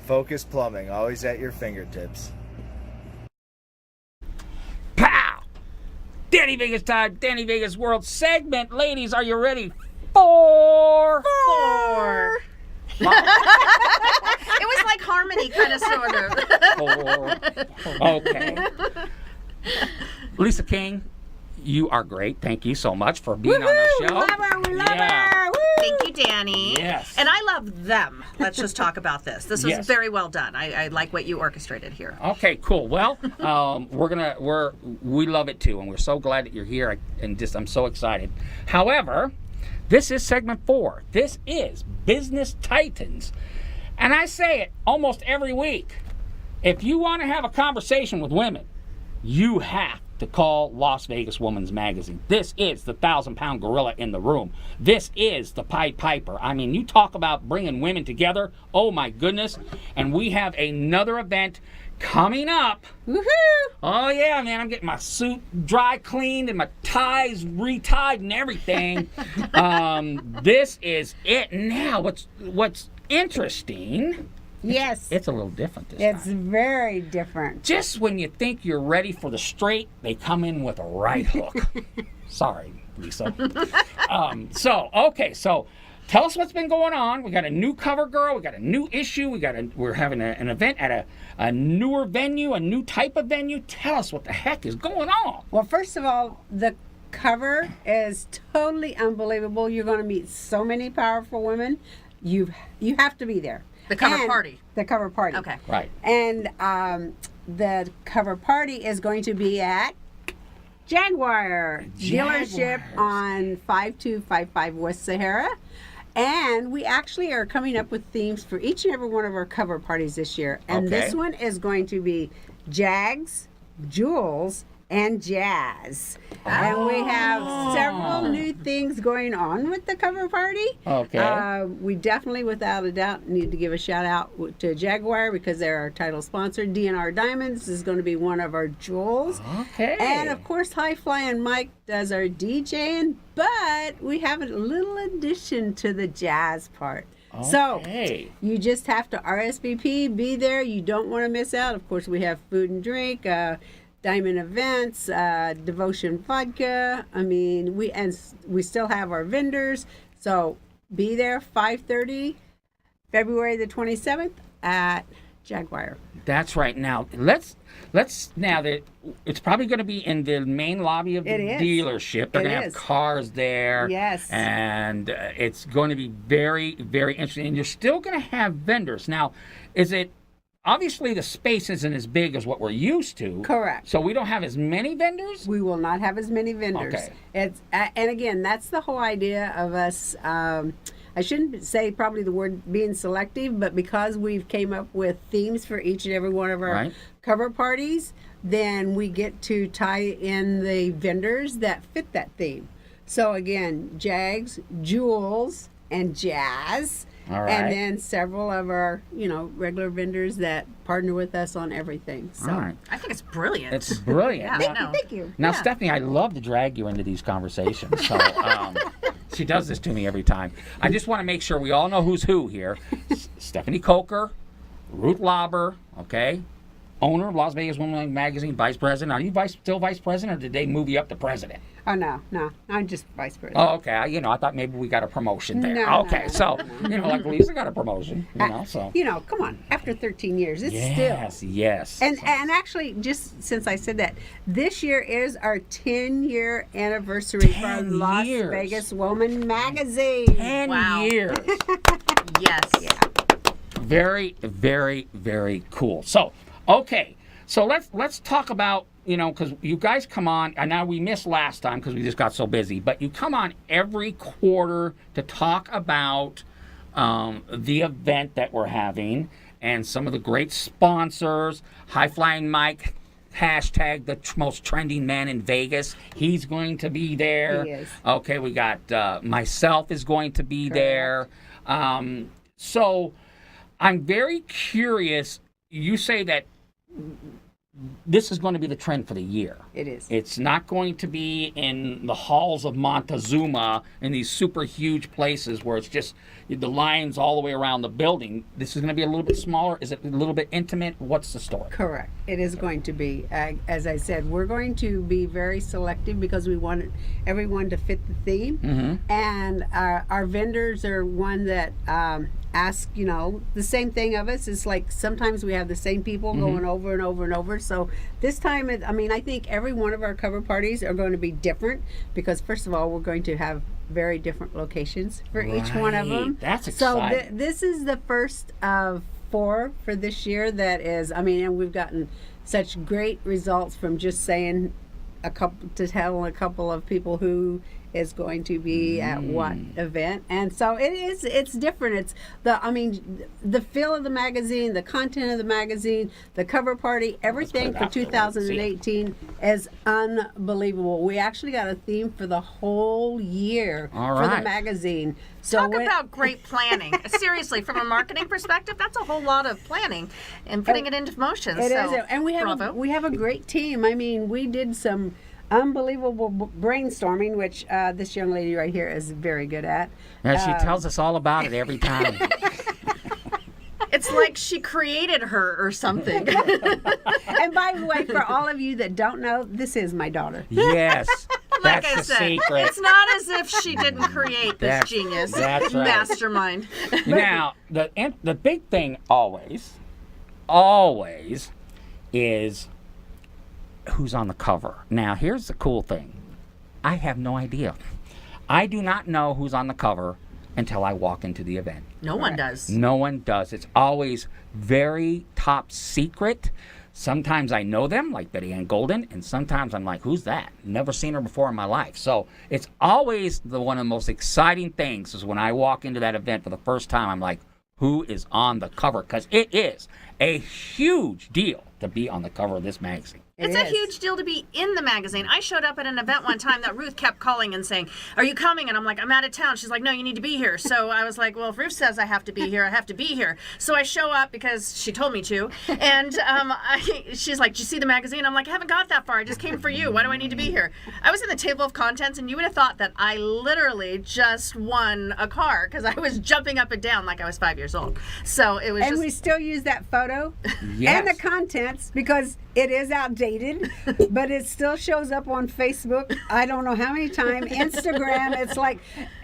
Focus Plumbing, always at your fingertips. Pow! Danny Vegas time, Danny Vegas World segment. Ladies, are you ready? Four. It was like harmony, kind of, sort of. Okay. Lisa King, you are great. Thank you so much for being on our show. We love her. We love her. Woo! Thank you, Danny. Yes. And I love them. Let's just talk about this. This was Yes. very well done. I like what you orchestrated here. Okay, cool. Well, we love it too, and we're so glad that you're here. I'm so excited. However, this is segment 4. This is Business Titans, and I say it almost every week. If you want to have a conversation with women, you have to call Las Vegas Woman's Magazine. This is the 1,000-pound gorilla in the room. This is the Pied Piper. I mean, you talk about bringing women together. Oh, my goodness. And we have another event coming up. Woohoo! Oh, yeah, man. I'm getting my suit dry cleaned and my ties retied and everything. This is it now. What's interesting... Yes. It's a little different this It's time. very different. Just when you think you're ready for the straight, they come in with a right hook. Sorry, Lisa. So tell us what's been going on. We got a new cover girl. We got a new issue. We're having an event at a newer venue, a new type of venue. Tell us what the heck is going on. Well, first of all, the cover is totally unbelievable. You're going to meet so many powerful women. You have to be there. The cover And party. The cover party. Okay. Right. And the cover party is going to be at Jaguar dealership on 5255 West Sahara. And we actually are coming up with themes for each and every one of our cover parties this year. And Okay. this one is going to be Jags, Jewels, and Jazz. And we have several new things going on with the cover party. Okay. We definitely, without a doubt, need to give a shout out to Jaguar because they're our title sponsor. DNR Diamonds is going to be one of our jewels. Okay. And of course, High Flying Mike does our DJing, but we have a little addition to the jazz part. So Okay. you just have to RSVP, be there. You don't want to miss out. Of course, we have food and drink, Diamond Events, Devotion Vodka. I mean, we still have our vendors. So be there 5:30, February the 27th at Jaguar. That's right. Now let's now that it's probably going to be in the main lobby of the It is. dealership. They're It going to have is. cars there. Yes. And it's going to be very, very interesting. And you're still going to have vendors. Now, is it obviously the space isn't as big as what we're used to? Correct. So we don't have as many vendors. We will not have as many vendors. Okay. It's and again, that's the whole idea of us. I shouldn't say probably the word being selective, but because we've came up with themes for each and every one of our Right. cover parties, then we get to tie in the vendors that fit that theme. So again, Jags, Jewels, and Jazz. All right. And then several of our, regular vendors that partner with us on everything. So All right. I think it's brilliant. It's brilliant. Yeah, Now- no. thank you. Now, Yeah. Stephanie, I love to drag you into these conversations. So she does this to me every time. I just want to make sure we all know who's who here. Stephanie Coker, Ruth Lauber, okay? Owner of Las Vegas Woman Magazine, vice president. Are you still vice president, or did they move you up to president? Oh, no. I'm just vice president. Oh, okay. I thought maybe we got a promotion there. No, okay, no, so, like Lisa got a promotion, so. Come on. After 13 years, it's Yes, still. yes. And actually, just since I said that, this year is our 10-year anniversary 10 for Las years. Vegas Woman Magazine. 10 Wow. years. Yes. Very, very, very cool. So, okay. So let's talk about, because you guys come on, and now we missed last time because we just got so busy, but you come on every quarter to talk about the event that we're having and some of the great sponsors. High Flying Mike, hashtag the most trending man in Vegas. He's going to be there. He is. Okay, we got myself is going to be there. So I'm very curious. You say that this is going to be the trend for the year. It is. It's not going to be in the halls of Montezuma in these super huge places where it's just the lines all the way around the building. This is going to be a little bit smaller. Is it a little bit intimate? What's the story? Correct. It is going to be, as I said, we're going to be very selective because we want everyone to fit the theme. And our vendors are one that ask, the same thing of us. It's like sometimes we have the same people going over and over and over. So this time, I think every one of our cover parties are going to be different because, first of all, we're going to have very different locations for each one of them. That's exciting. So this is the first of 4 for this year that is, and we've gotten such great results from just saying telling a couple of people who is going to be at what event. And so it's different. It's the feel of the magazine, the content of the magazine, the cover party, everything for 2018 is unbelievable. We actually got a theme for the whole year for the magazine. So Talk about great planning. Seriously, from a marketing perspective, that's a whole lot of planning and putting it into motion. It is, and we have a great team. We did some unbelievable brainstorming, which this young lady right here is very good at. And she tells us all about it every time. It's like she created her or something. And by the way, for all of you that don't know, this is my daughter. Yes. Like That's I the said, secret. it's not as if she didn't create this genius that's right. mastermind. Now, the big thing always is who's on the cover. Now, here's the cool thing. I have no idea. I do not know who's on the cover until I walk into the event. No one does. No one does. It's always very top secret. Sometimes I know them, like Betty Ann Golden, and sometimes I'm like, who's that? Never seen her before in my life. So it's always one of the most exciting things is when I walk into that event for the first time, I'm like, who is on the cover? Because it is a huge deal to be on the cover of this magazine. It's a huge deal to be in the magazine. I showed up at an event one time that Ruth kept calling and saying, are you coming? And I'm like, I'm out of town. She's like, no, you need to be here. So I was like, well, if Ruth says I have to be here, I have to be here. So I show up because she told me to. And she's like, did you see the magazine? I'm like, I haven't got that far. I just came for you. Why do I need to be here? I was in the table of contents, and you would have thought that I literally just won a car because I was jumping up and down like I was 5 years old. So it was we still use that photo Yes. and the contents because it is outdated, but it still shows up on Facebook. I don't know how many times. Instagram, it's like,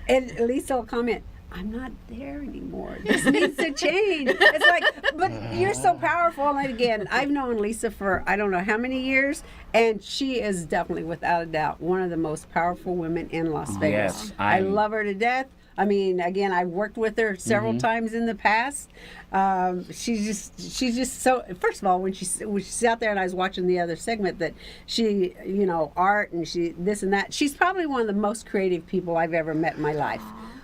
and Lisa will comment, I'm not there anymore. This needs to change. It's like, but you're so powerful. And again, I've known Lisa for I don't know how many years, and she is definitely, without a doubt, one of the most powerful women in Las Vegas. Yes, I love her to death. Again, I've worked with her several times in the past. She's just so. First of all, when she's out there, and I was watching the other segment that she, art and she this and that. She's probably one of the most creative people I've ever met in my life.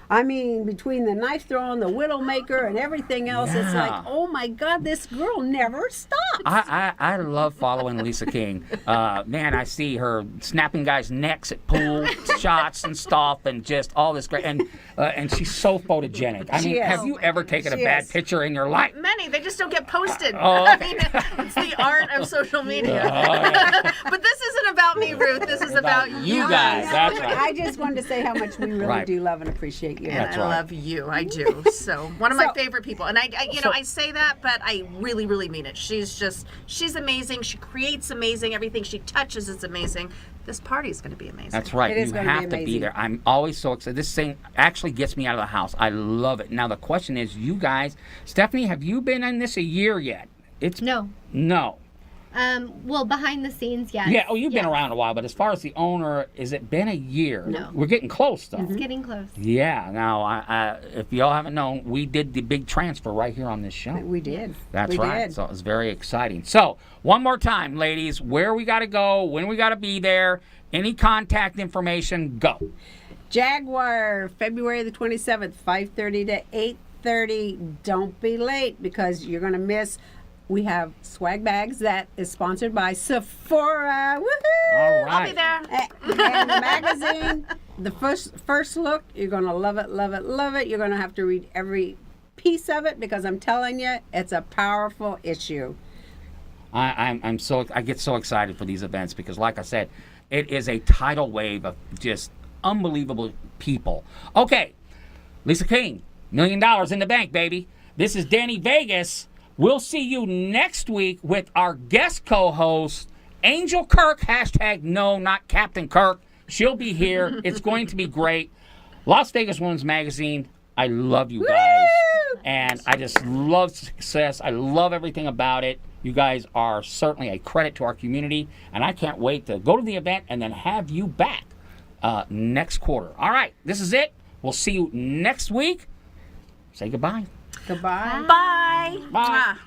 Between the knife throwing, the Widowmaker, and everything else, it's like, oh my God, this girl never stops. I love following Lisa King. Man, I see her snapping guys' necks at pool shots and stuff, and just all this great. And she's so photogenic. Have you ever taken a bad picture in your life? Many. They just don't get posted. Oh, okay. It's the art of social media. But this isn't about me, Ruth. This is about you guys. That's right. I just wanted to say how much we really do love and appreciate you. And That's I right. love you. I do. So one of my favorite people. And I say that, but I really, really mean it. She's amazing. She creates amazing. Everything she touches is amazing. This party is going to be amazing. That's right. It is You gonna be have to be amazing. there. I'm always so excited. This thing actually gets me out of the house. I love it. Now the question is, you guys, Stephanie, have you been in this a year yet? No. No. Well, behind the scenes, yes. Yeah. Oh, you've been around a while, but as far as the owner, has it been a year? No. We're getting close, though. It's getting close. Yeah. Now, if y'all haven't known, we did the big transfer right here on this show. We did. That's we right. Did. So it was very exciting. So one more time, ladies, where we got to go, when we got to be there, any contact information, go. Jaguar, February the 27th, 5:30 to 8:30. Don't be late because you're going to miss. We have swag bags that is sponsored by Sephora. Woohoo! All right. I'll be there. And the magazine, the first look, you're going to love it, love it, love it. You're going to have to read every piece of it because I'm telling you, it's a powerful issue. I get so excited for these events because, like I said, it is a tidal wave of just unbelievable people. Okay, Lisa King, $1 million in the bank, baby. This is Danny Vegas. We'll see you next week with our guest co-host, Angel Kirk. # no, not Captain Kirk. She'll be here. It's going to be great. Las Vegas Women's Magazine. I love you guys. And I just love success. I love everything about it. You guys are certainly a credit to our community. And I can't wait to go to the event and then have you back next quarter. All right, this is it. We'll see you next week. Say goodbye. Goodbye. Bye. Bye. Mwah.